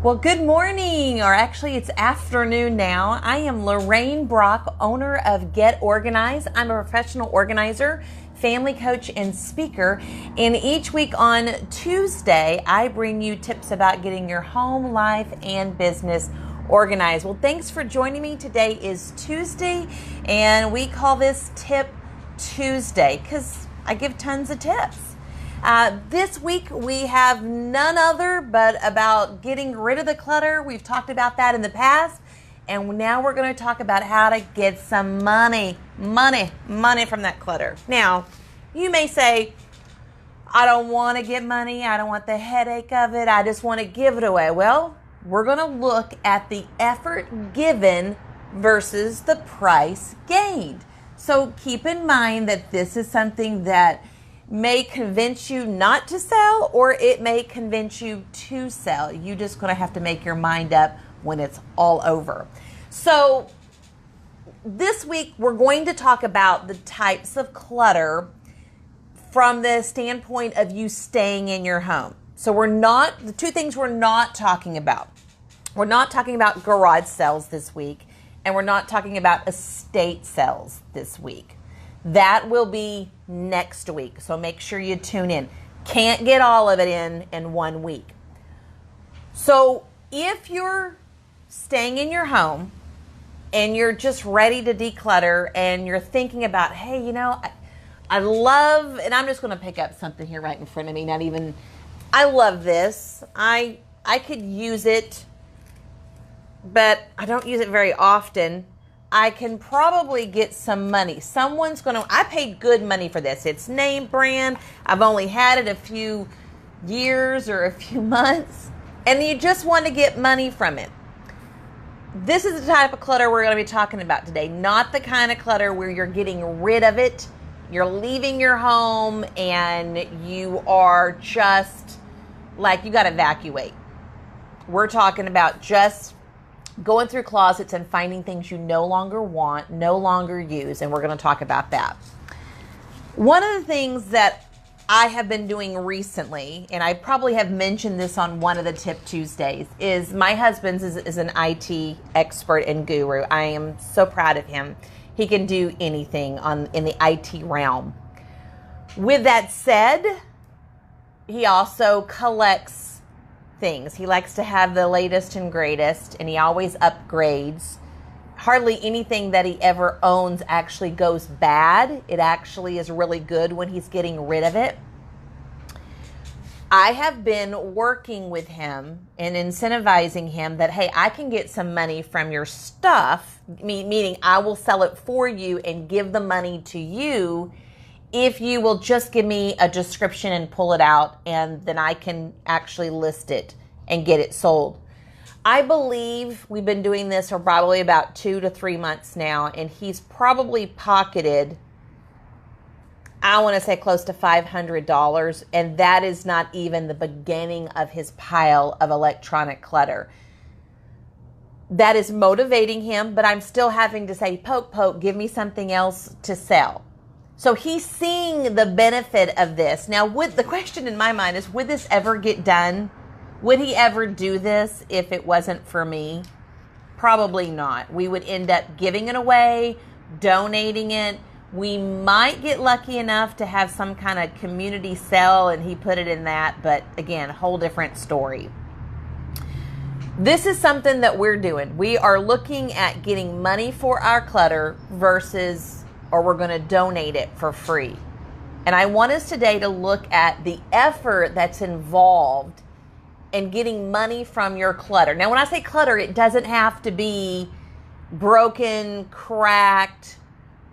Well, good morning, or actually it's afternoon now. I am Lorraine Brock, owner of Get Organized. I'm a professional organizer, family coach, and speaker. And each week on Tuesday, I bring you tips about getting your home, life, and business organized. Well, thanks for joining me. Today is Tuesday, and we call this Tip Tuesday because I give tons of tips. This week we have none other but about getting rid of the clutter. We've talked about that in the past, and now we're going to talk about how to get some money from that clutter. Now, you may say, I don't want to get money. I don't want the headache of it. I just want to give it away. Well, we're going to look at the effort given versus the price gained. So keep in mind that this is something that may convince you not to sell, or it may convince you to sell. You just going to have to make your mind up when it's all over. So this week we're going to talk about the types of clutter from the standpoint of you staying in your home. So the two things we're not talking about. We're not talking about garage sales this week, and we're not talking about estate sales this week. That will be next week, so make sure you tune in. Can't get all of it in 1 week. So if you're staying in your home and you're just ready to declutter and you're thinking about, hey, I love, and I'm just going to pick up something here right in front of me, I love this. I could use it, but I don't use it very often. I can probably get some money. I paid good money for this. It's name brand. I've only had it a few years or a few months, and you just want to get money from it. This is the type of clutter we're going to be talking about today, not the kind of clutter where you're getting rid of it. You're leaving your home and you are just like you got to evacuate. We're talking about just going through closets and finding things you no longer want, no longer use, and we're going to talk about that. One of the things that I have been doing recently, and I probably have mentioned this on one of the Tip Tuesdays, is my husband is an IT expert and guru. I am so proud of him. He can do anything in the IT realm. With that said, he also collects things. He likes to have the latest and greatest, and he always upgrades. Hardly anything that he ever owns actually goes bad. It actually is really good when he's getting rid of it. I have been working with him and incentivizing him that, hey, I can get some money from your stuff, meaning I will sell it for you and give the money to you if you will just give me a description and pull it out, and then I can actually list it and get it sold. I believe we've been doing this for probably about 2 to 3 months now, and he's probably pocketed, I want to say close to $500, and that is not even the beginning of his pile of electronic clutter. That is motivating him, but I'm still having to say, poke, give me something else to sell. So he's seeing the benefit of this. Now, the question in my mind is, would this ever get done? Would he ever do this if it wasn't for me? Probably not. We would end up giving it away, donating it. We might get lucky enough to have some kind of community sale and he put it in that, but again, whole different story. This is something that we're doing. We are looking at getting money for our clutter or we're going to donate it for free. And I want us today to look at the effort that's involved in getting money from your clutter. Now, when I say clutter, it doesn't have to be broken, cracked,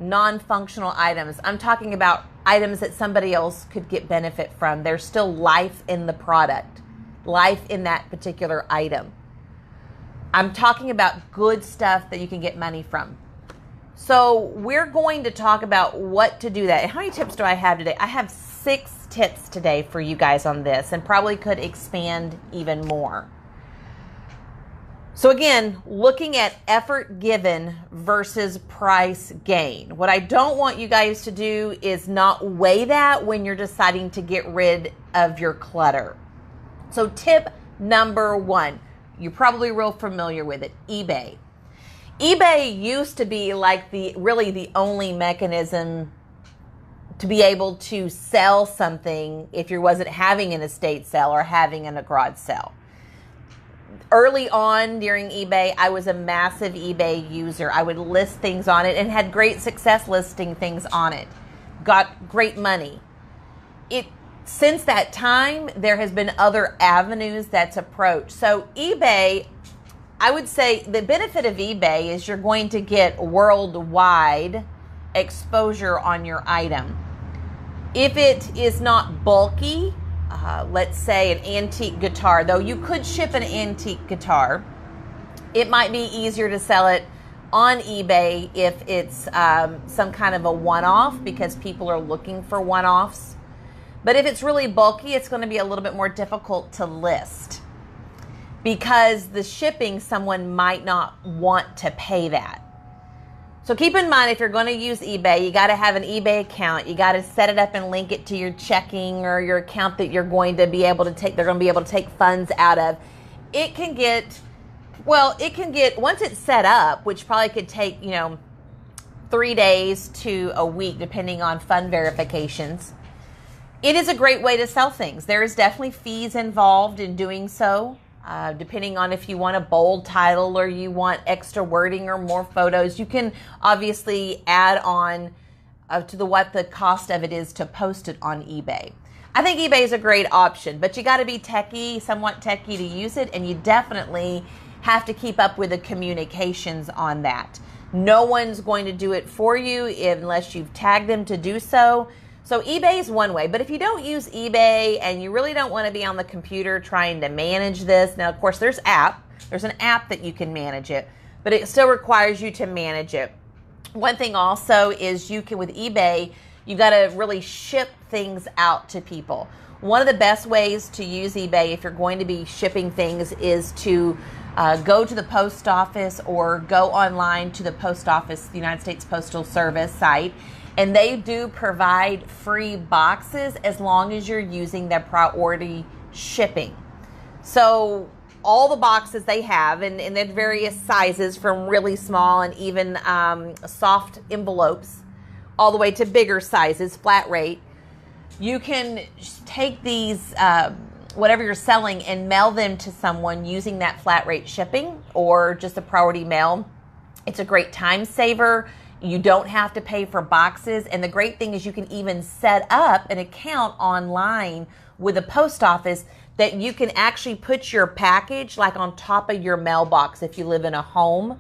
non-functional items. I'm talking about items that somebody else could get benefit from. There's still life in the product, life in that particular item. I'm talking about good stuff that you can get money from. So we're going to talk about what to do that. And how many tips do I have today? I have 6 tips today for you guys on this, and probably could expand even more. So again, looking at effort given versus price gain. What I don't want you guys to do is not weigh that when you're deciding to get rid of your clutter. So tip number 1, You're probably real familiar with it, eBay. eBay used to be like really the only mechanism to be able to sell something if you wasn't having an estate sale or having an garage sale. Early on during eBay, I was a massive eBay user. I would list things on it and had great success listing things on it. Got great money. Since that time, there has been other avenues that's approached. So eBay, I would say the benefit of eBay is you're going to get worldwide exposure on your item. If it is not bulky, let's say an antique guitar, though you could ship an antique guitar, it might be easier to sell it on eBay if it's some kind of a one-off, because people are looking for one-offs. But if it's really bulky, it's going to be a little bit more difficult to list, because the shipping, someone might not want to pay that. So keep in mind, if you're going to use eBay, you got to have an eBay account. You got to set it up and link it to your checking or your account that you're going to be able to take, they're going to be able to take funds out of. It can get, once it's set up, which probably could take, 3 days to a week, depending on fund verifications. It is a great way to sell things. There is definitely fees involved in doing so. Depending on if you want a bold title or you want extra wording or more photos, you can obviously add on to what the cost of it is to post it on eBay. I think eBay is a great option, but you got to be somewhat techie to use it, and you definitely have to keep up with the communications on that. No one's going to do it for you unless you've tagged them to do so. So eBay is one way, but if you don't use eBay and you really don't want to be on the computer trying to manage this, now of course there's an app that you can manage it, but it still requires you to manage it. One thing also is with eBay, you got to really ship things out to people. One of the best ways to use eBay if you're going to be shipping things is to go to the post office or go online to the post office, the United States Postal Service site. And they do provide free boxes as long as you're using their priority shipping. So all the boxes they have, and they're various sizes from really small and even soft envelopes, all the way to bigger sizes, flat rate. You can take these, whatever you're selling, and mail them to someone using that flat rate shipping or just a priority mail. It's a great time saver. You don't have to pay for boxes. And the great thing is you can even set up an account online with a post office that you can actually put your package like on top of your mailbox if you live in a home.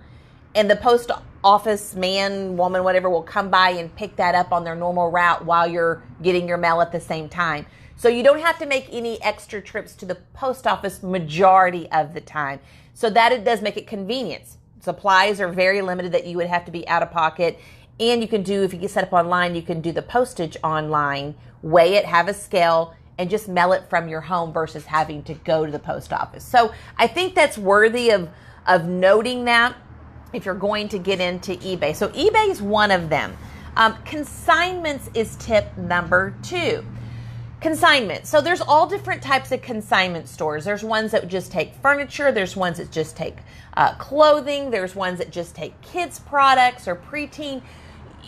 And the post office man, woman, whatever, will come by and pick that up on their normal route while you're getting your mail at the same time. So you don't have to make any extra trips to the post office majority of the time. So that it does make it convenient. Supplies are very limited that you would have to be out of pocket. And you can do, if you get set up online, you can do the postage online, weigh it, have a scale, and just mail it from your home versus having to go to the post office. So I think that's worthy of noting that if you're going to get into eBay. So eBay is one of them. Consignments is tip number 2. Consignment. So there's all different types of consignment stores. There's ones that just take furniture. There's ones that just take clothing. There's ones that just take kids products or preteen.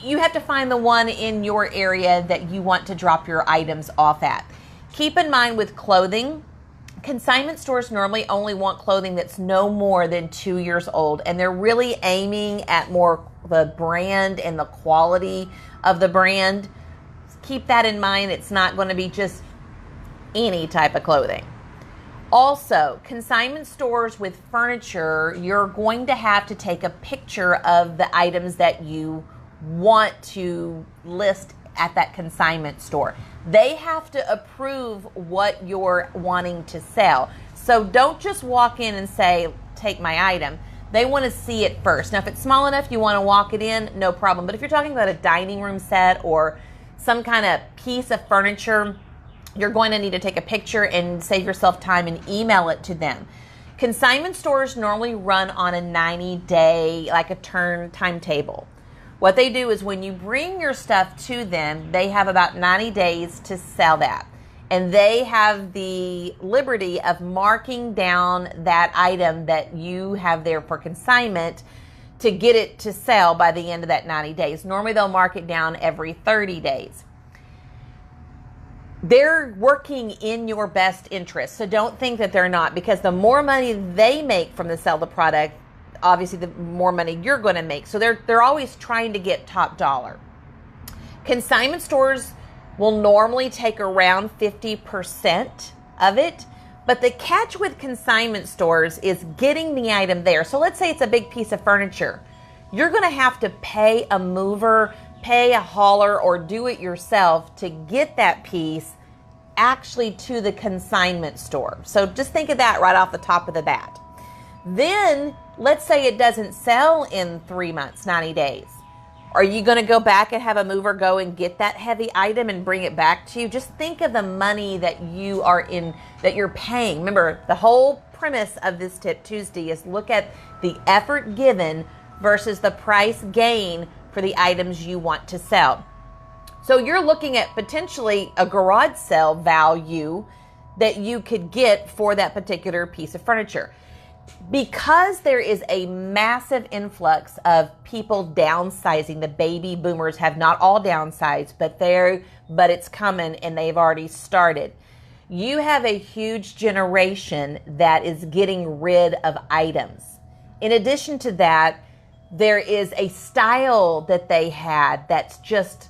You have to find the one in your area that you want to drop your items off at. Keep in mind with clothing, consignment stores normally only want clothing that's no more than 2 years old, and they're really aiming at more the brand and the quality of the brand. Keep that in mind. It's not going to be just any type of clothing. Also, consignment stores with furniture, you're going to have to take a picture of the items that you want to list at that consignment store. They have to approve what you're wanting to sell. So don't just walk in and say, take my item. They want to see it first. Now, if it's small enough you want to walk it in, no problem. But if you're talking about a dining room set or some kind of piece of furniture, you're going to need to take a picture and save yourself time and email it to them. Consignment stores normally run on a 90-day, like a turn timetable. What they do is when you bring your stuff to them, they have about 90 days to sell that. and they have the liberty of marking down that item that you have there for consignment to get it to sell by the end of that 90 days. Normally they'll mark it down every 30 days. They're working in your best interest. So don't think that they're not, because the more money they make from the sale of the product, obviously the more money you're going to make. So they're always trying to get top dollar. Consignment stores will normally take around 50% of it. But the catch with consignment stores is getting the item there. So let's say it's a big piece of furniture. You're going to have to pay a mover, pay a hauler, or do it yourself to get that piece actually to the consignment store. So just think of that right off the top of the bat. Then let's say it doesn't sell in 3 months, 90 days. Are you going to go back and have a mover go and get that heavy item and bring it back to you? Just think of the money that you're paying. Remember, the whole premise of this Tip Tuesday is look at the effort given versus the price gain for the items you want to sell. So you're looking at potentially a garage sale value that you could get for that particular piece of furniture. Because there is a massive influx of people downsizing, the baby boomers have not all downsized, but it's coming and they've already started. You have a huge generation that is getting rid of items. In addition to that, there is a style that they had that's just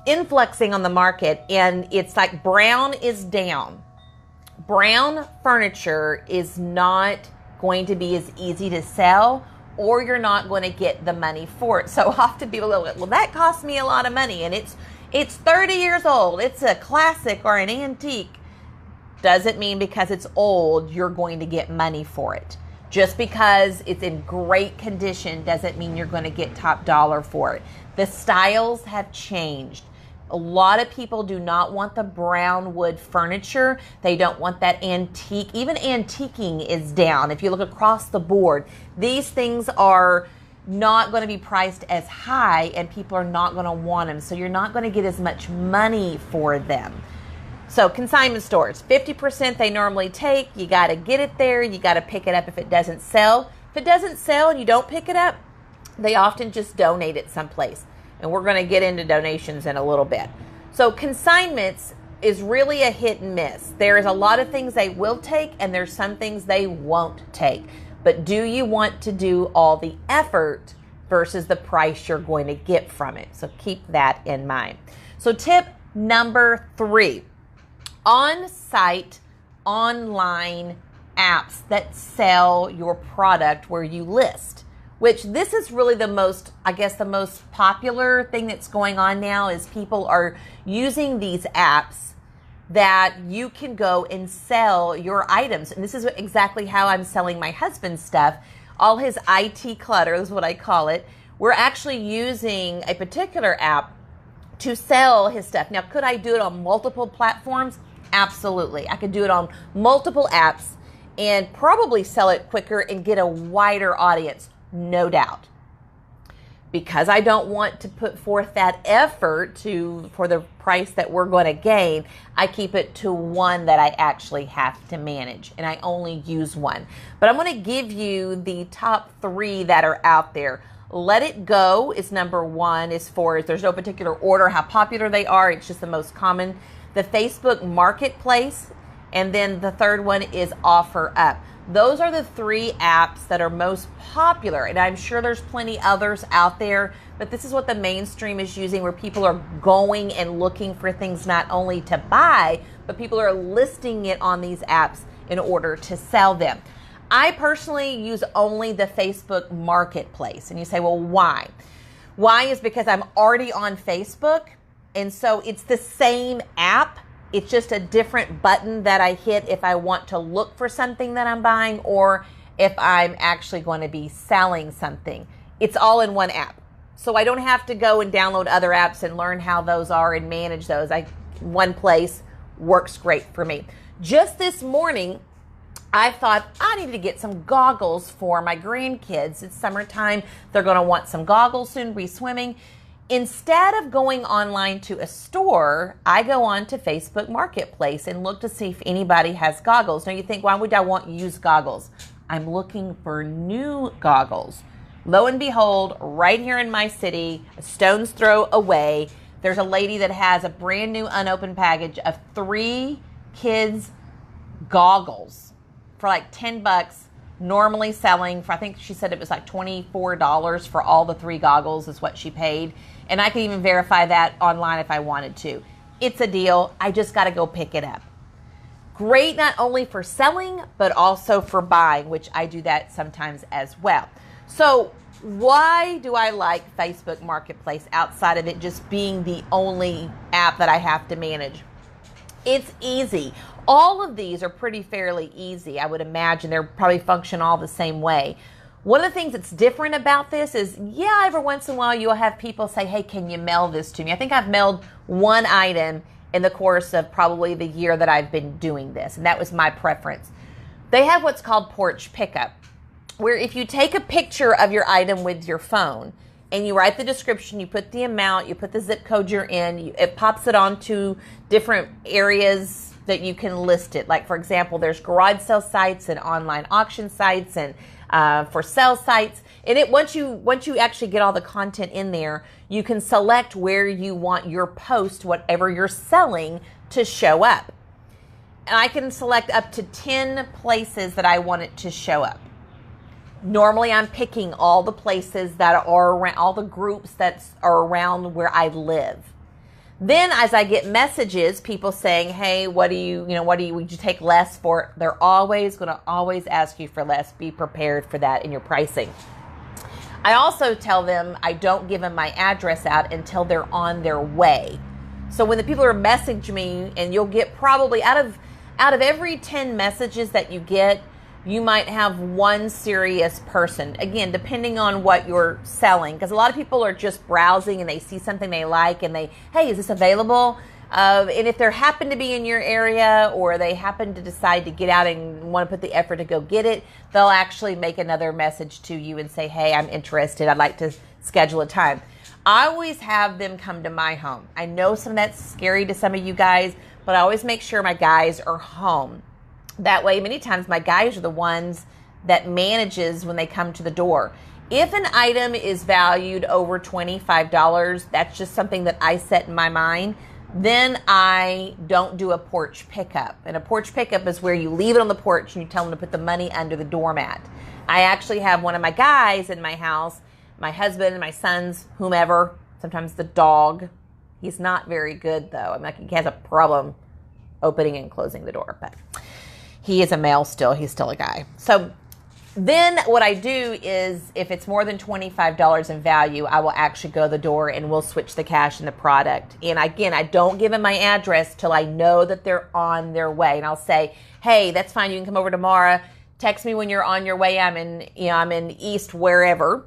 influxing on the market, and it's like brown is down. Brown furniture is not going to be as easy to sell, or you're not going to get the money for it. So often people go, well, that cost me a lot of money, and it's 30 years old. It's a classic or an antique. Doesn't mean because it's old, you're going to get money for it. Just because it's in great condition doesn't mean you're going to get top dollar for it. The styles have changed. A lot of people do not want the brown wood furniture. They don't want that antique. Even antiquing is down. If you look across the board, these things are not going to be priced as high, and people are not going to want them. So you're not going to get as much money for them. So consignment stores, 50% they normally take. You got to get it there. You got to pick it up if it doesn't sell. If it doesn't sell and you don't pick it up, they often just donate it someplace. And we're going to get into donations in a little bit. So consignments is really a hit and miss. There is a lot of things they will take, and there's some things they won't take. But do you want to do all the effort versus the price you're going to get from it? So keep that in mind. So tip number 3, on-site, online apps that sell your product where you list. Which this is really the most popular thing that's going on now is people are using these apps that you can go and sell your items. And this is exactly how I'm selling my husband's stuff. All his IT clutter is what I call it. We're actually using a particular app to sell his stuff. Now, could I do it on multiple platforms? Absolutely. I could do it on multiple apps and probably sell it quicker and get a wider audience. No doubt. Because I don't want to put forth that effort for the price that we're going to gain, I keep it to one that I actually have to manage, and I only use one. But I'm going to give you the top 3 that are out there. Let It Go is number 1 there's no particular order how popular they are. It's just the most common. The Facebook Marketplace, and then the third one is Offer Up. Those are the 3 apps that are most popular, and I'm sure there's plenty others out there, but this is what the mainstream is using, where people are going and looking for things not only to buy, but people are listing it on these apps in order to sell them. I personally use only the Facebook Marketplace, and you say, well, why? Why is because I'm already on Facebook, and so it's the same app. It's just a different button that I hit if I want to look for something that I'm buying or if I'm actually going to be selling something. It's all in one app. So I don't have to go and download other apps and learn how those are and manage those. One place works great for me. Just this morning, I thought I needed to get some goggles for my grandkids. It's summertime. They're going to want some goggles soon, be swimming. Instead of going online to a store, I go on to Facebook Marketplace and look to see if anybody has goggles. Now you think, why would I want used goggles? I'm looking for new goggles. Lo and behold, right here in my city, a stone's throw away, there's a lady that has a brand new unopened package of 3 kids' goggles for like $10, normally selling for, I think she said it was like $24 for all the 3 goggles is what she paid. And I can even verify that online if I wanted to. It's a deal. I just got to go pick it up. Great not only for selling, but also for buying, which I do that sometimes as well. So why do I like Facebook Marketplace outside of it just being the only app that I have to manage? It's easy. All of these are pretty fairly easy. I would imagine they're probably function all the same way. One of the things that's different about this is, yeah, every once in a while you'll have people say, hey, can you mail this to me? I think I've mailed one item in the course of probably the year that I've been doing this, and that was my preference. They have what's called porch pickup, where if you take a picture of your item with your phone and you write the description, you put the amount, you put the zip code you're in, it pops it onto different areas that you can list it. Like, for example, there's garage sale sites and online auction sites and for sale sites. And once you actually get all the content in there, you can select where you want your post, whatever you're selling, to show up. And I can select up to 10 places that I want it to show up. Normally, I'm picking all the places that are around, all the groups that are around where I live. Then as I get messages, people saying, hey, would you take less for it? They're always going to ask you for less. Be prepared for that in your pricing. I also tell them I don't give them my address out until they're on their way. So when the people are messaging me, and you'll get probably out of every 10 messages that you get, you might have one serious person. Again, depending on what you're selling, because a lot of people are just browsing and they see something they like and hey, is this available? And if they happen to be in your area, or they happen to decide to get out and want to put the effort to go get it, they'll actually make another message to you and say, hey, I'm interested. I'd like to schedule a time. I always have them come to my home. I know some of that's scary to some of you guys, but I always make sure my guys are home. That way, many times my guys are the ones that manages when they come to the door. If an item is valued over $25, that's just something that I set in my mind. Then I don't do a porch pickup. And a porch pickup is where you leave it on the porch and you tell them to put the money under the doormat. I actually have one of my guys in my house, my husband and my sons, whomever, sometimes the dog. He's not very good though. He has a problem opening and closing the door, but he is a male still. He's still a guy. So then what I do is, if it's more than $25 in value, I will actually go to the door and we'll switch the cash and the product. And again, I don't give them my address till I know that they're on their way. And I'll say, hey, that's fine. You can come over tomorrow. Text me when you're on your way. I'm in East wherever.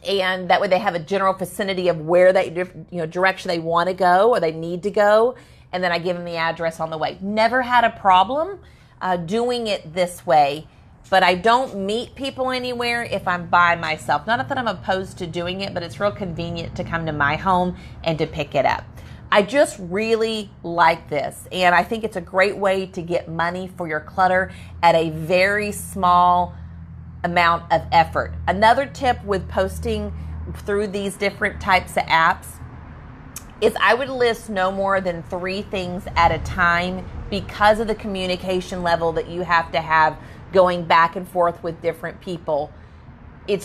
And that way they have a general vicinity of where direction they want to go or they need to go. And then I give them the address on the way. Never had a problem doing it this way, but I don't meet people anywhere if I'm by myself. Not that I'm opposed to doing it, but it's real convenient to come to my home and to pick it up. I just really like this, and I think it's a great way to get money for your clutter at a very small amount of effort. Another tip with posting through these different types of apps is I would list no more than 3 things at a time, because of the communication level that you have to have going back and forth with different people. It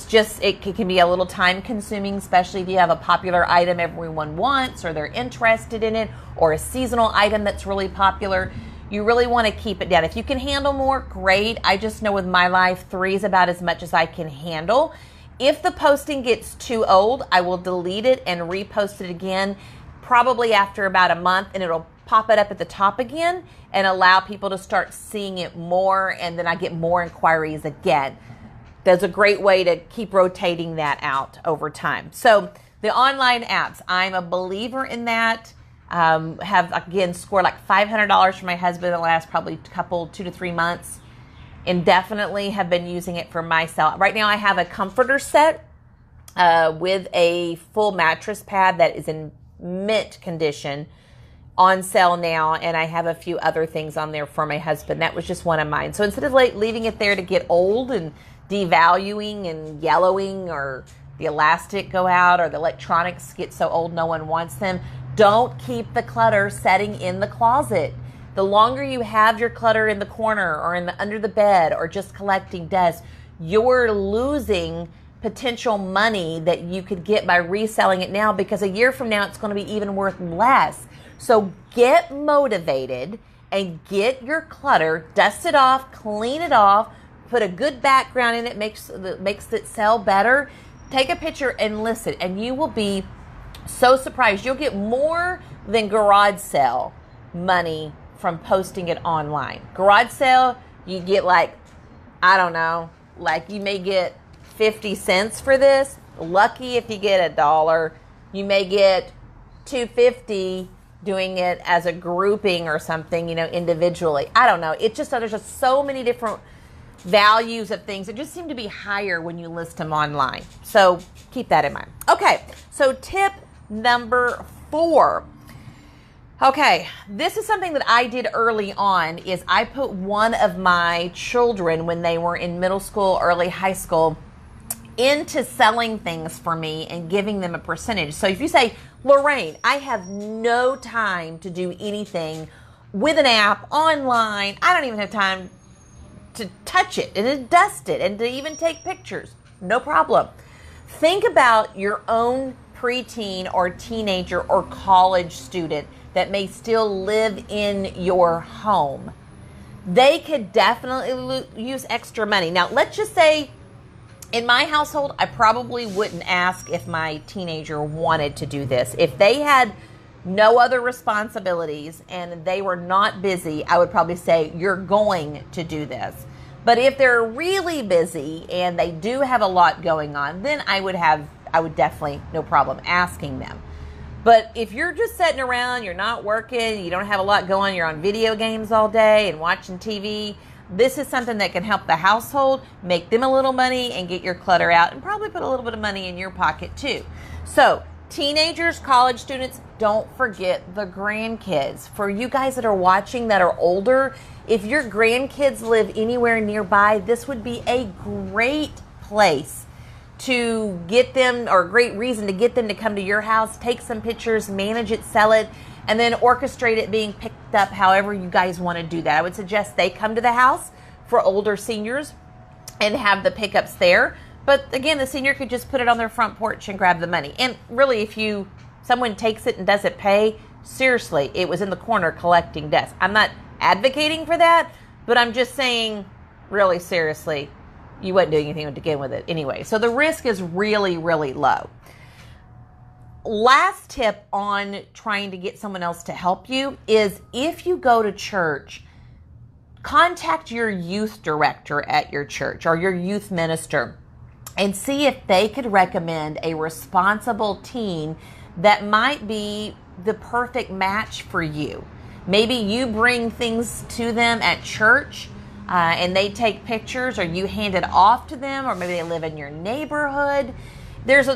can be a little time consuming, especially if you have a popular item everyone wants or they're interested in it, or a seasonal item that's really popular. You really want to keep it down. If you can handle more, great. I just know with my life, 3 is about as much as I can handle. If the posting gets too old, I will delete it and repost it again, probably after about a month, and it'll pop it up at the top again and allow people to start seeing it more, and then I get more inquiries again. That's a great way to keep rotating that out over time. So the online apps, I'm a believer in that. Have, again, scored like $500 for my husband in the last probably 2 to 3 months, and definitely have been using it for myself. Right now I have a comforter set with a full mattress pad that is in mint condition on sale now, and I have a few other things on there for my husband. That was just one of mine. So instead of leaving it there to get old and devaluing and yellowing, or the elastic go out, or the electronics get so old no one wants them, don't keep the clutter setting in the closet. The longer you have your clutter in the corner or in the under the bed or just collecting dust, you're losing potential money that you could get by reselling it now, because a year from now it's going to be even worth less. So get motivated and get your clutter, dust it off, clean it off, put a good background in it, makes it sell better. Take a picture and list it, and you will be so surprised. You'll get more than garage sale money from posting it online. Garage sale, you get like, I don't know, like you may get 50 cents for this. Lucky if you get $1. You may get $2.50 doing it as a grouping or something, individually. I don't know. It's just, there's just so many different values of things that just seem to be higher when you list them online. So keep that in mind. Okay, so tip number 4. Okay, this is something that I did early on, is I put one of my children when they were in middle school, early high school, into selling things for me and giving them a percentage. So if you say, Lorraine, I have no time to do anything with an app online, I don't even have time to touch it and to dust it and to even take pictures, no problem. Think about your own preteen or teenager or college student that may still live in your home. They could definitely use extra money. Now, let's just say in my household, I probably wouldn't ask if my teenager wanted to do this. If they had no other responsibilities and they were not busy, I would probably say, you're going to do this. But if they're really busy and they do have a lot going on, then I would definitely, no problem asking them. But if you're just sitting around, you're not working, you don't have a lot going, you're on video games all day and watching TV, this is something that can help the household, make them a little money, and get your clutter out, and probably put a little bit of money in your pocket too. So teenagers, college students, don't forget the grandkids. For you guys that are watching that are older, if your grandkids live anywhere nearby, this would be a great place to get them, or a great reason to get them to come to your house, take some pictures, manage it, sell it, and then orchestrate it being picked up however you guys want to do that. I would suggest they come to the house for older seniors and have the pickups there. But again, the senior could just put it on their front porch and grab the money. And really, if someone takes it and doesn't pay, seriously, it was in the corner collecting dust. I'm not advocating for that, but I'm just saying, really seriously, you wasn't doing anything to begin with it anyway. So the risk is really, really low. Last tip on trying to get someone else to help you is, if you go to church, contact your youth director at your church or your youth minister and see if they could recommend a responsible teen that might be the perfect match for you. Maybe you bring things to them at church and they take pictures, or you hand it off to them, or maybe they live in your neighborhood. There's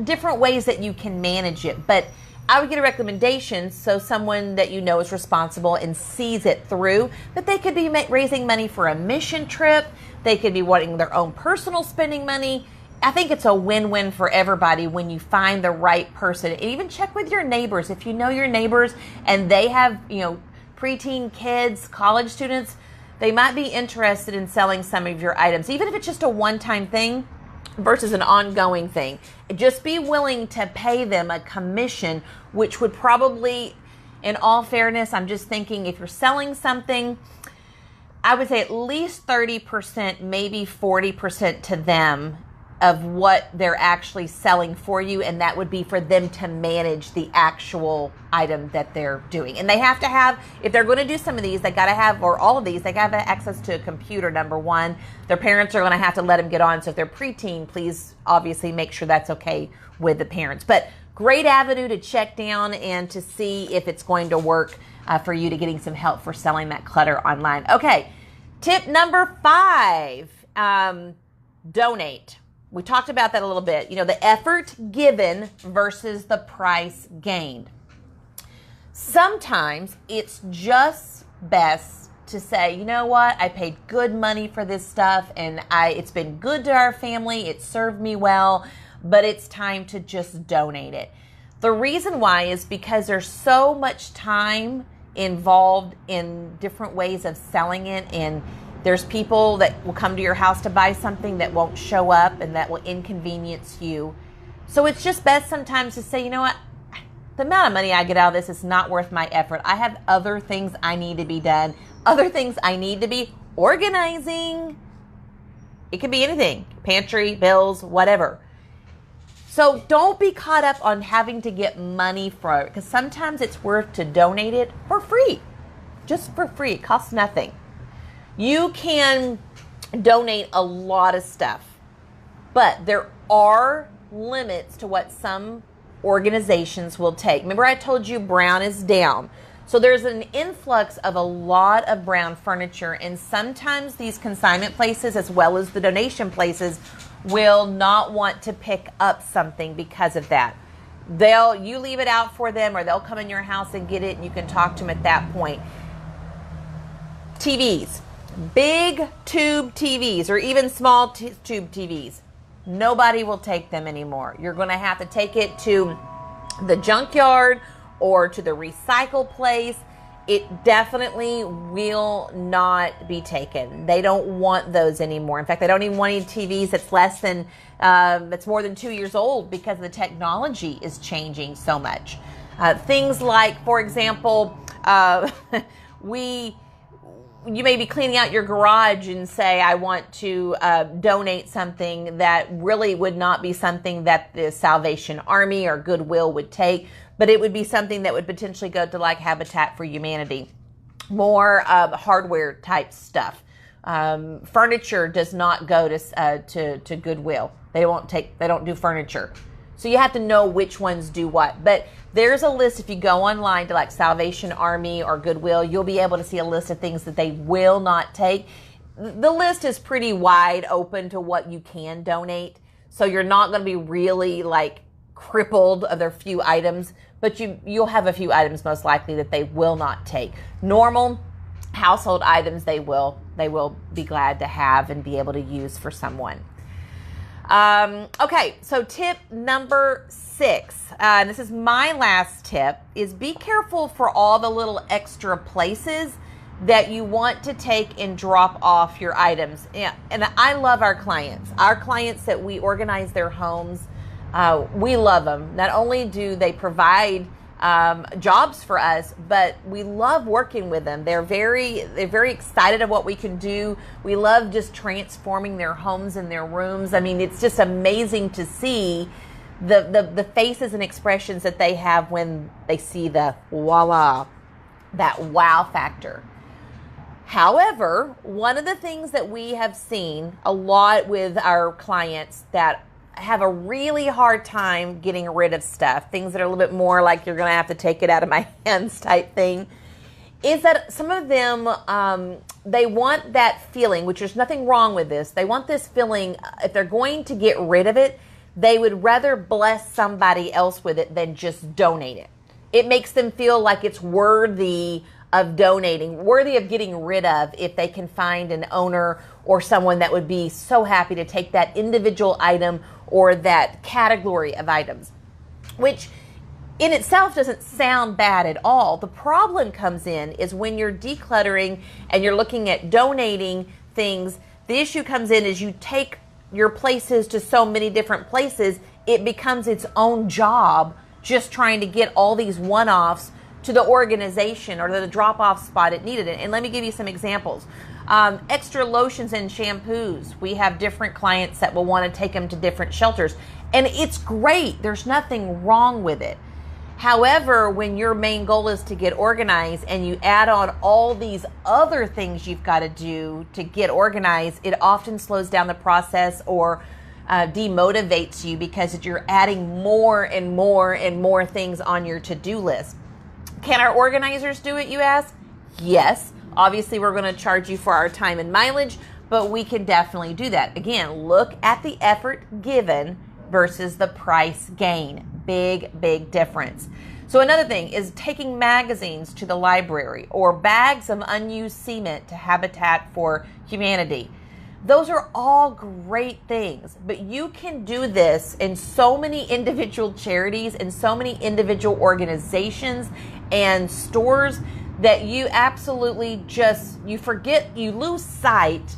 different ways that you can manage it, but I would get a recommendation, so someone that you know is responsible and sees it through, that they could be raising money for a mission trip. They could be wanting their own personal spending money. I think it's a win-win for everybody when you find the right person. And even check with your neighbors. If you know your neighbors and they have, preteen kids, college students, they might be interested in selling some of your items, even if it's just a one-time thing versus an ongoing thing. Just be willing to pay them a commission, which would probably, in all fairness, I'm just thinking, if you're selling something, I would say at least 30%, maybe 40% to them of what they're actually selling for you, and that would be for them to manage the actual item that they're doing. And they have to have, if they're going to do some of these, they got to have, or all of these, they got to have access to a computer, number one. Their parents are going to have to let them get on. So if they're preteen, please obviously make sure that's okay with the parents. But great avenue to check down and to see if it's going to work for you to getting some help for selling that clutter online. Okay, tip number 5, donate. We talked about that a little bit. The effort given versus the price gained. Sometimes it's just best to say, you know what, I paid good money for this stuff and it's been good to our family, it served me well, but it's time to just donate it. The reason why is because there's so much time involved in different ways of selling it, and there's people that will come to your house to buy something that won't show up and that will inconvenience you. So it's just best sometimes to say, you know what, the amount of money I get out of this is not worth my effort. I have other things I need to be done, other things I need to be organizing. It could be anything, pantry, bills, whatever. So don't be caught up on having to get money for it, because sometimes it's worth to donate it for free, just for free. It costs nothing. You can donate a lot of stuff, but there are limits to what some organizations will take. Remember I told you brown is down. So there's an influx of a lot of brown furniture, and sometimes these consignment places as well as the donation places will not want to pick up something because of that. You leave it out for them, or they'll come in your house and get it, and you can talk to them at that point. TVs. Big tube TVs or even small tube TVs. Nobody will take them anymore. You're going to have to take it to the junkyard or to the recycle place. It definitely will not be taken. They don't want those anymore. In fact, they don't even want any TVs that's more than 2 years old, because the technology is changing so much. Things like, for example, you may be cleaning out your garage and say, I want to donate something that really would not be something that the Salvation Army or Goodwill would take, but it would be something that would potentially go to like Habitat for Humanity. More hardware type stuff. Furniture does not go to Goodwill. They don't do furniture. So you have to know which ones do what. But there's a list. If you go online to like Salvation Army or Goodwill, you'll be able to see a list of things that they will not take. The list is pretty wide open to what you can donate. So you're not going to be really like crippled of their few items, but you'll have a few items most likely that they will not take. Normal household items they will be glad to have and be able to use for someone. Okay, so tip number 6, and this is my last tip, is be careful for all the little extra places that you want to take and drop off your items. Yeah, and I love our clients. Our clients that we organize their homes, we love them. Not only do they provide jobs for us, but we love working with them. They're very excited of what we can do. We love just transforming their homes and their rooms. I mean, it's just amazing to see the faces and expressions that they have when they see the voila, that wow factor. However, one of the things that we have seen a lot with our clients that have a really hard time getting rid of stuff, things that are a little bit more like you're going to have to take it out of my hands type thing, is that some of them, they want that feeling, which there's nothing wrong with this. They want this feeling, if they're going to get rid of it, they would rather bless somebody else with it than just donate it. It makes them feel like it's worthy of donating, worthy of getting rid of, if they can find an owner or someone that would be so happy to take that individual item or that category of items, which in itself doesn't sound bad at all. The problem comes in is when you're decluttering and you're looking at donating things, the issue comes in is you take your places to so many different places, it becomes its own job just trying to get all these one-offs to the organization or to the drop-off spot it needed it. And let me give you some examples. Extra lotions and shampoos. We have different clients that will want to take them to different shelters. And it's great. There's nothing wrong with it. However, when your main goal is to get organized and you add on all these other things you've got to do to get organized, it often slows down the process or demotivates you because you're adding more and more and more things on your to-do list. Can our organizers do it, you ask? Yes. Obviously, we're going to charge you for our time and mileage, but we can definitely do that. Again, look at the effort given versus the price gain. Big difference. So another thing is taking magazines to the library or bags of unused cement to Habitat for Humanity. Those are all great things, but you can do this in so many individual charities and so many individual organizations and stores that you absolutely you lose sight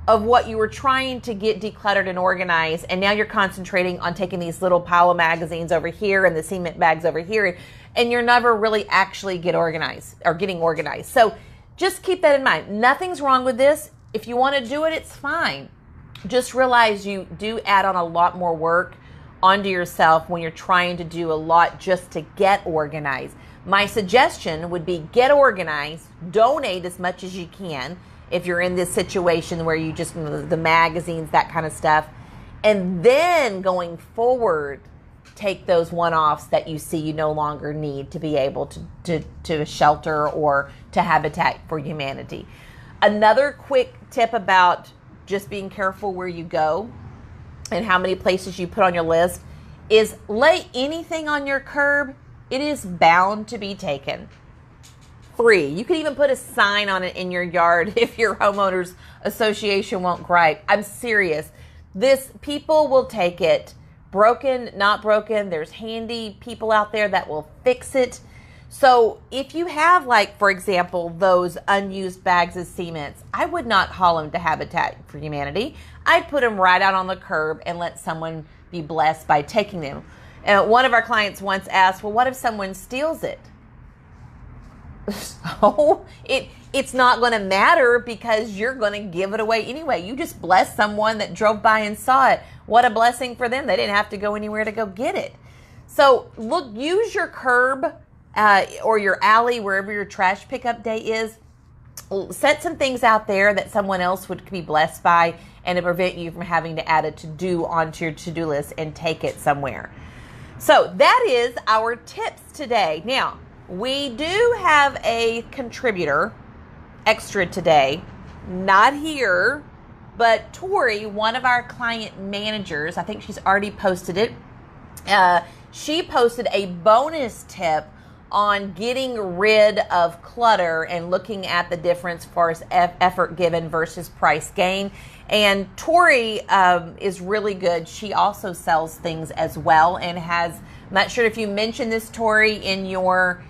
of what you were trying to get decluttered and organized, and now you're concentrating on taking these little pile of magazines over here and the cement bags over here, and you're never really actually getting organized. So just keep that in mind. Nothing's wrong with this. If you want to do it, it's fine. Just realize you do add on a lot more work onto yourself when you're trying to do a lot just to get organized. My suggestion would be get organized, donate as much as you can if you're in this situation where you just, the magazines, that kind of stuff. And then going forward, take those one-offs that you see you no longer need to be able to shelter or to Habitat for Humanity. Another quick tip about just being careful where you go and how many places you put on your list is lay anything on your curb. It is bound to be taken. Free. You can even put a sign on it in your yard if your homeowners association won't gripe. I'm serious. People will take it. Broken, not broken. There's handy people out there that will fix it. So if you have, like, for example, those unused bags of cements, I would not haul them to Habitat for Humanity. I'd put them right out on the curb and let someone be blessed by taking them. One of our clients once asked, well, what if someone steals it? So it's not going to matter because you're going to give it away anyway. You just bless someone that drove by and saw it. What a blessing for them. They didn't have to go anywhere to go get it. So look, use your curb or your alley, wherever your trash pickup day is. Set some things out there that someone else would be blessed by and to prevent you from having to add a to-do onto your to-do list and take it somewhere. So that is our tips today. Now, we do have a contributor extra today, not here, but Tori, one of our client managers, I think she's already posted it. She posted a bonus tip on getting rid of clutter and looking at the difference as far as effort given versus price gain. And Tori is really good. She also sells things as well and has, I'm not sure if you mentioned this, Tori, in your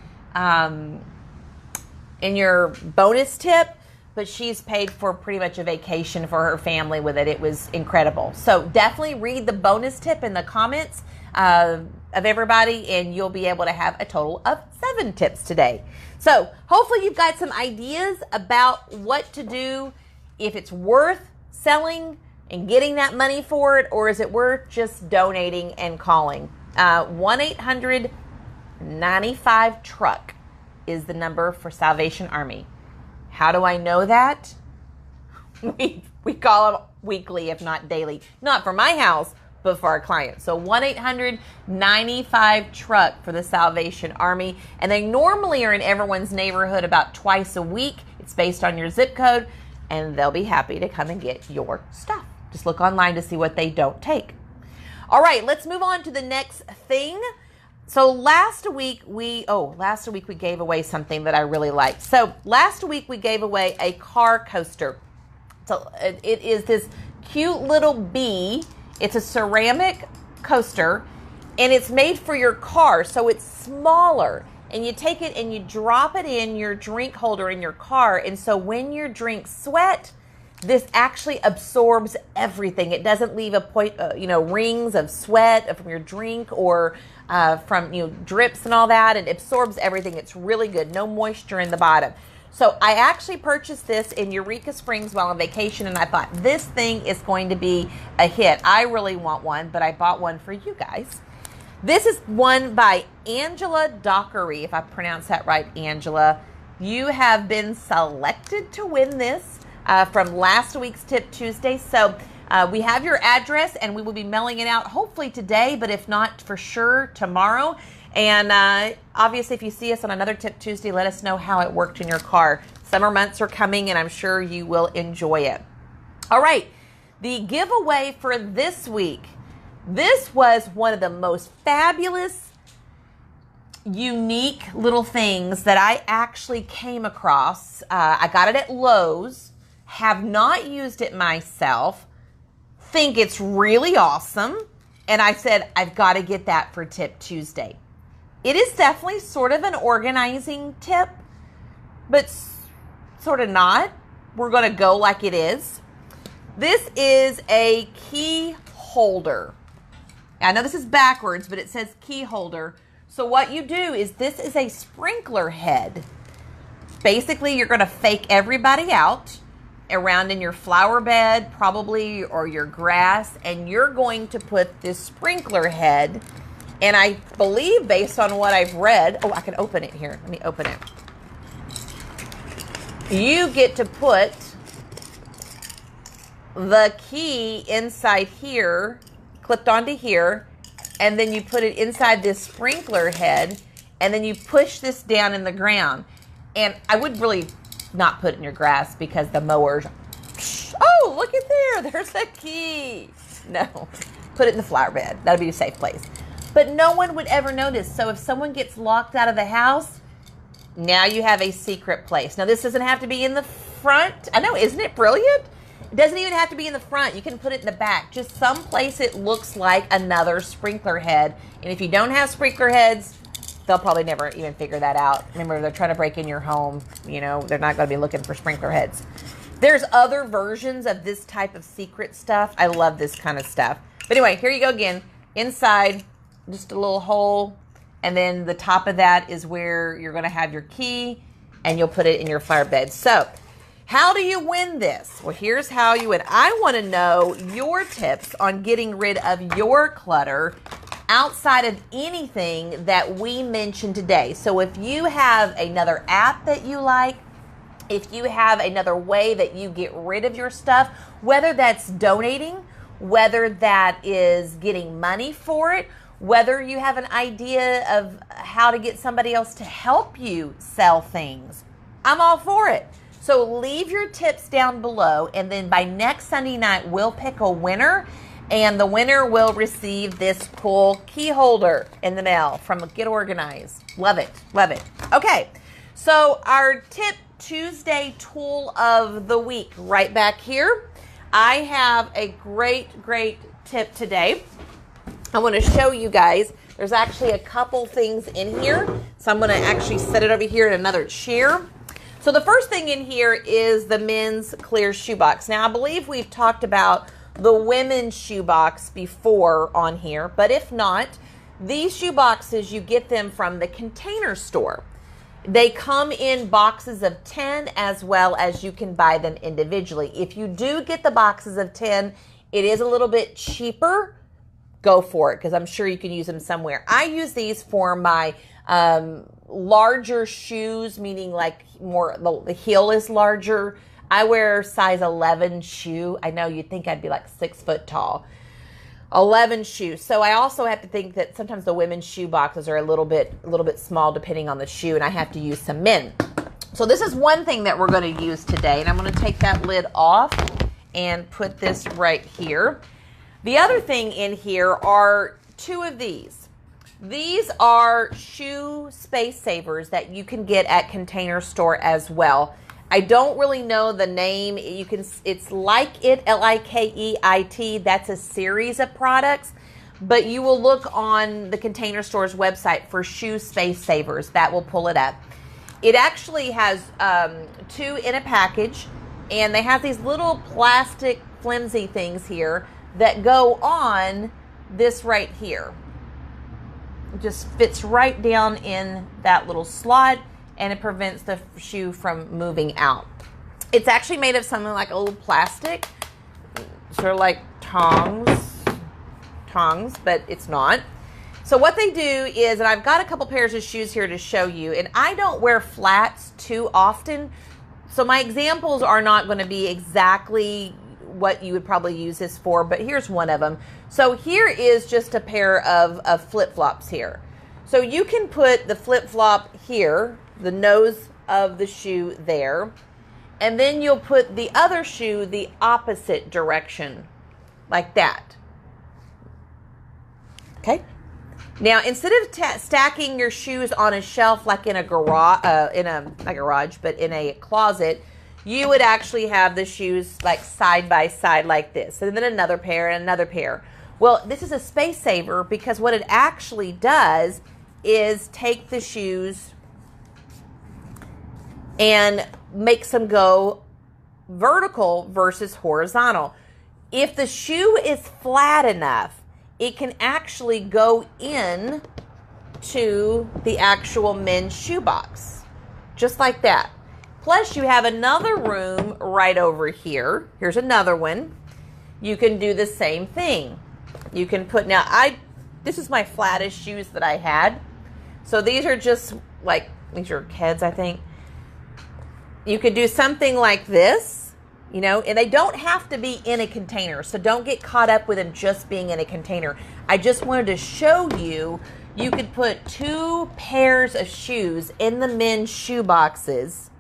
bonus tip, but she's paid for pretty much a vacation for her family with it. It was incredible. So definitely read the bonus tip in the comments of everybody, and you'll be able to have a total of 7 tips today. So hopefully you've got some ideas about what to do, if it's worth selling and getting that money for it, or is it worth just donating and calling. 1-800-95-TRUCK is the number for Salvation Army. How do I know that? We call them weekly, if not daily. Not for my house, but for our clients. So 1-800-95-TRUCK for the Salvation Army. And they normally are in everyone's neighborhood about twice a week. It's based on your zip code, and they'll be happy to come and get your stuff. Just look online to see what they don't take. All right, let's move on to the next thing. So last week we gave away something that I really liked. So last week we gave away a car coaster. So it is this cute little bee. It's a ceramic coaster, and it's made for your car. So it's smaller, and you take it and you drop it in your drink holder in your car. And so when your drinks sweat, this actually absorbs everything. It doesn't leave rings of sweat from your drink or from drips and all that. It absorbs everything. It's really good. No moisture in the bottom. So I actually purchased this in Eureka Springs while on vacation, and I thought this thing is going to be a hit. I really want one, but I bought one for you guys. This is one by Angela Dockery, if I pronounce that right, Angela. You have been selected to win this from last week's Tip Tuesday. So we have your address, and we will be mailing it out hopefully today, but if not, for sure tomorrow. And obviously, if you see us on another Tip Tuesday, let us know how it worked in your car. Summer months are coming, and I'm sure you will enjoy it. All right, the giveaway for this week. This was one of the most fabulous, unique little things that I actually came across. I got it at Lowe's, have not used it myself, think it's really awesome, and I said, I've got to get that for Tip Tuesday. It is definitely sort of an organizing tip, but sort of not. We're going to go like it is. This is a key holder. I know this is backwards, but it says key holder. So what you do is this is a sprinkler head. Basically, you're going to fake everybody out around in your flower bed, probably, or your grass, and you're going to put this sprinkler head, and I believe based on what I've read, I can open it here. Let me open it. You get to put the key inside here, clipped onto here, and then you put it inside this sprinkler head, and then you push this down in the ground. And I would really not put it in your grass because the mowers, oh, look at there, there's a key. No, put it in the flower bed. That'll be a safe place. But no one would ever notice. So if someone gets locked out of the house, now you have a secret place. Now this doesn't have to be in the front. I know, isn't it brilliant? It doesn't even have to be in the front. You can put it in the back. Just someplace it looks like another sprinkler head. And if you don't have sprinkler heads, they'll probably never even figure that out. Remember, they're trying to break in your home. You know, they're not going to be looking for sprinkler heads. There's other versions of this type of secret stuff. I love this kind of stuff. But anyway, here you go again. Inside, just a little hole. And then the top of that is where you're going to have your key. And you'll put it in your flower bed. So, how do you win this? Well, here's how you win. I want to know your tips on getting rid of your clutter outside of anything that we mentioned today. So if you have another app that you like, if you have another way that you get rid of your stuff, whether that's donating, whether that is getting money for it, whether you have an idea of how to get somebody else to help you sell things, I'm all for it. So leave your tips down below, and then by next Sunday night, we'll pick a winner, and the winner will receive this cool key holder in the mail from Get Organized. Love it, love it. Okay, so our Tip Tuesday tool of the week right back here. I have a great tip today. I want to show you guys. There's actually a couple things in here, so I'm going to actually set it over here in another chair. So the first thing in here is the men's clear shoebox. Now, I believe we've talked about the women's shoebox before on here, but if not, these shoe boxes, you get them from the Container Store. They come in boxes of 10 as well as you can buy them individually. If you do get the boxes of 10, it is a little bit cheaper. Go for it because I'm sure you can use them somewhere. I use these for my larger shoes, meaning like more the heel is larger. I wear size 11 shoe. I know you'd think I'd be like 6 foot tall. 11 shoes. So I also have to think that sometimes the women's shoe boxes are a little bit small depending on the shoe, and I have to use some men. So this is one thing that we're going to use today, and I'm going to take that lid off and put this right here. The other thing in here are 2 of these. These are shoe space savers that you can get at Container Store as well. I don't really know the name. It's Like It, L-I-K-E-I-T. That's a series of products. But you will look on the Container Store's website for shoe space savers. That will pull it up. It actually has 2 in a package. And they have these little plastic flimsy things here that go on this right here. It just fits right down in that little slot, and it prevents the shoe from moving out. It's actually made of something like a little plastic, sort of like tongs, but it's not. So what they do is, and I've got a couple pairs of shoes here to show you, and I don't wear flats too often, so my examples are not going to be exactly what you would probably use this for, but here's one of them. So here is just a pair of flip-flops here. So you can put the flip-flop here, the nose of the shoe there, And then you'll put the other shoe the opposite direction, like that. Okay? Now, instead of stacking your shoes on a shelf like in a garage, not garage, but in a closet, you would actually have the shoes like side by side like this, and then another pair and another pair. Well, this is a space saver because what it actually does is take the shoes and makes them go vertical versus horizontal. If the shoe is flat enough, it can actually go in to the actual men's shoebox, just like that. Plus, you have another room right over here. Here's another one. You can do the same thing. You can put, this is my flattest shoes that I had. So these are just like, these are Keds, I think. You could do something like this, and they don't have to be in a container. So don't get caught up with them just being in a container. I just wanted to show you, you could put 2 pairs of shoes in the men's shoe boxes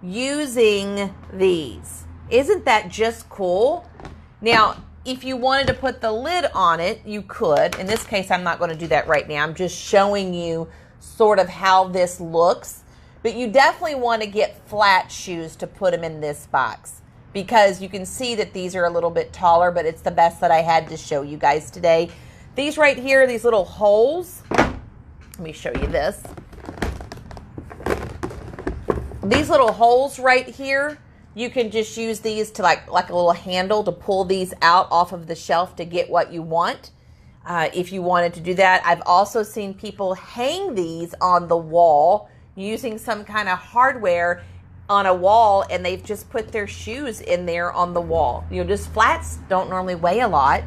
using these. Isn't that just cool? Now, if you wanted to put the lid on it, you could. In this case, I'm not going to do that right now. I'm just showing you sort of how this looks. But you definitely want to get flat shoes to put them in this box because you can see that these are a little bit taller, but it's the best that I had to show you guys today. These right here, these little holes, let me show you this. These little holes right here, you can just use these to like a little handle to pull these out off of the shelf to get what you want. If you wanted to do that. I've also seen people hang these on the wall using some kind of hardware on a wall, and they've just put their shoes in there on the wall. Just flats don't normally weigh a lot,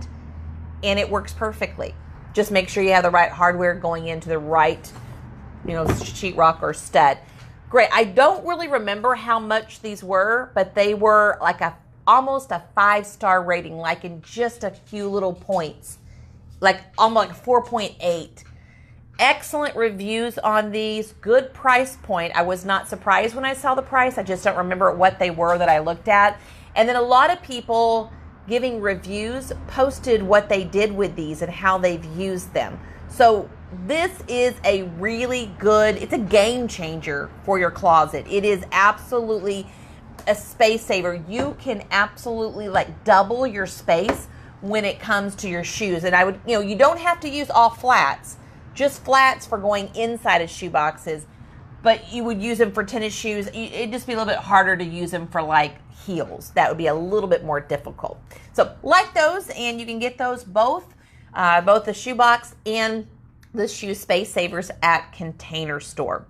and it works perfectly. Just make sure you have the right hardware going into the right, sheetrock or stud. Great. I don't really remember how much these were, but they were like almost a 5-star rating, like in just a few little points, like almost like 4.8. Excellent reviews on these. Good price point. I was not surprised when I saw the price. I just don't remember what they were that I looked at. And then a lot of people giving reviews posted what they did with these and how they've used them. So this is a really good, it's a game changer for your closet. It is absolutely a space saver. You can absolutely like double your space when it comes to your shoes. And I would, you don't have to use all flats. Just flats for going inside of shoe boxes, but you would use them for tennis shoes. It'd just be a little bit harder to use them for like heels. That would be a little bit more difficult. So like those, and you can get those both the shoe box and the shoe space savers at Container Store.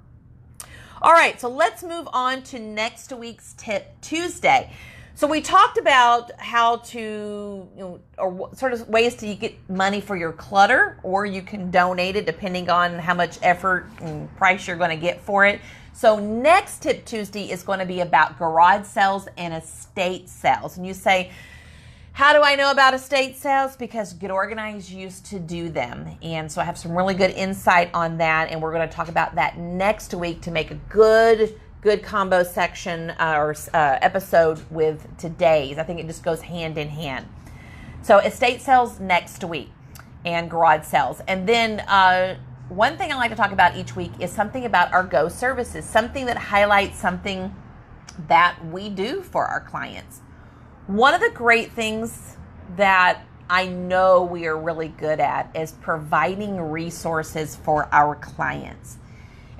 All right, so let's move on to next week's Tip Tuesday. So we talked about how to, or sort of ways to get money for your clutter, or you can donate it depending on how much effort and price you're going to get for it. So next Tip Tuesday is going to be about garage sales and estate sales. And you say, how do I know about estate sales? Because Get Organized used to do them. And so I have some really good insight on that. And we're going to talk about that next week to make a good combo section or episode with today's. I think it just goes hand in hand. So estate sales next week and garage sales. And then one thing I like to talk about each week is something about our Go services, something that highlights something that we do for our clients. One of the great things that I know we are really good at is providing resources for our clients.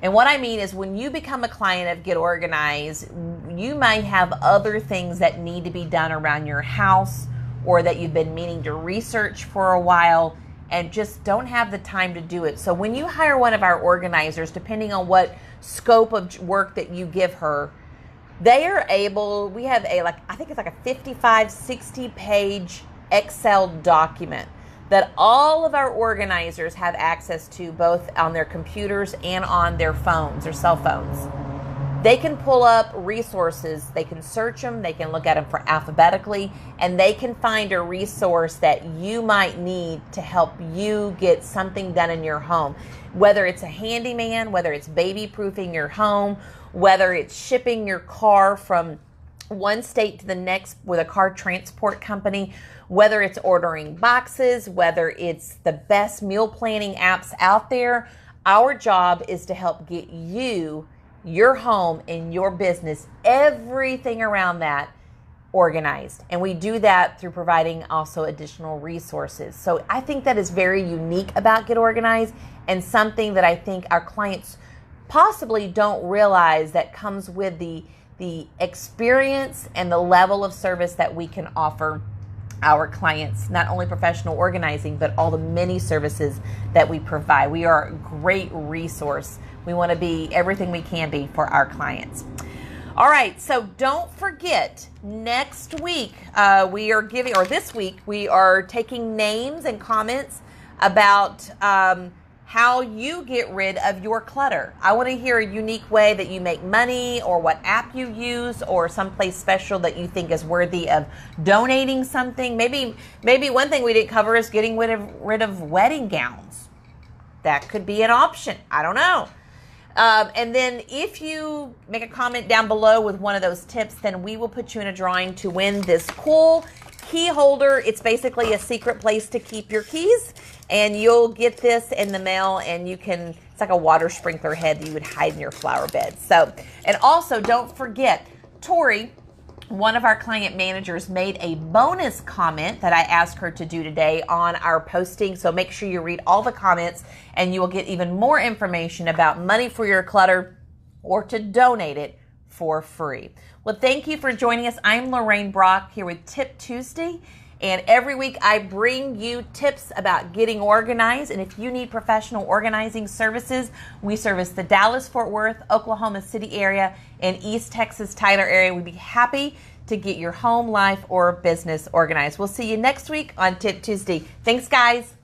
And what I mean is when you become a client of Get Organized, you might have other things that need to be done around your house or that you've been meaning to research for a while and just don't have the time to do it. So when you hire one of our organizers, depending on what scope of work that you give her, they are able, we have I think it's like a 55, 60 page Excel document that all of our organizers have access to, both on their computers and on their phones, their cell phones. They can pull up resources, they can search them, they can look at them for alphabetically, and they can find a resource that you might need to help you get something done in your home. Whether it's a handyman, whether it's baby-proofing your home, whether it's shipping your car from one state to the next with a car transport company, whether it's ordering boxes, whether it's the best meal planning apps out there. Our job is to help get you, your home, and your business, everything around that, organized. And we do that through providing also additional resources. So I think that is very unique about Get Organized, and something that I think our clients possibly don't realize that comes with the experience and the level of service that we can offer our clients, not only professional organizing, but all the many services that we provide. We are a great resource. We want to be everything we can be for our clients. All right, so don't forget, next week we are giving, or this week, we are taking names and comments about how you get rid of your clutter. I want to hear a unique way that you make money, or what app you use, or someplace special that you think is worthy of donating something. Maybe one thing we didn't cover is getting rid of wedding gowns. That could be an option. I don't know. And then if you make a comment down below with one of those tips, then we will put you in a drawing to win this cool key holder. It's basically a secret place to keep your keys, and you'll get this in the mail, and you can, it's like a water sprinkler head that you would hide in your flower bed. So, and also don't forget, Tori, one of our client managers, made a bonus comment that I asked her to do today on our posting. So make sure you read all the comments, and you will get even more information about money for your clutter, or to donate it for free. Well, thank you for joining us. I'm Lorraine Brock here with Tip Tuesday, and every week I bring you tips about getting organized. And if you need professional organizing services, we service the Dallas-Fort Worth, Oklahoma City area, and East Texas Tyler area. We'd be happy to get your home, life, or business organized. We'll see you next week on Tip Tuesday. Thanks, guys.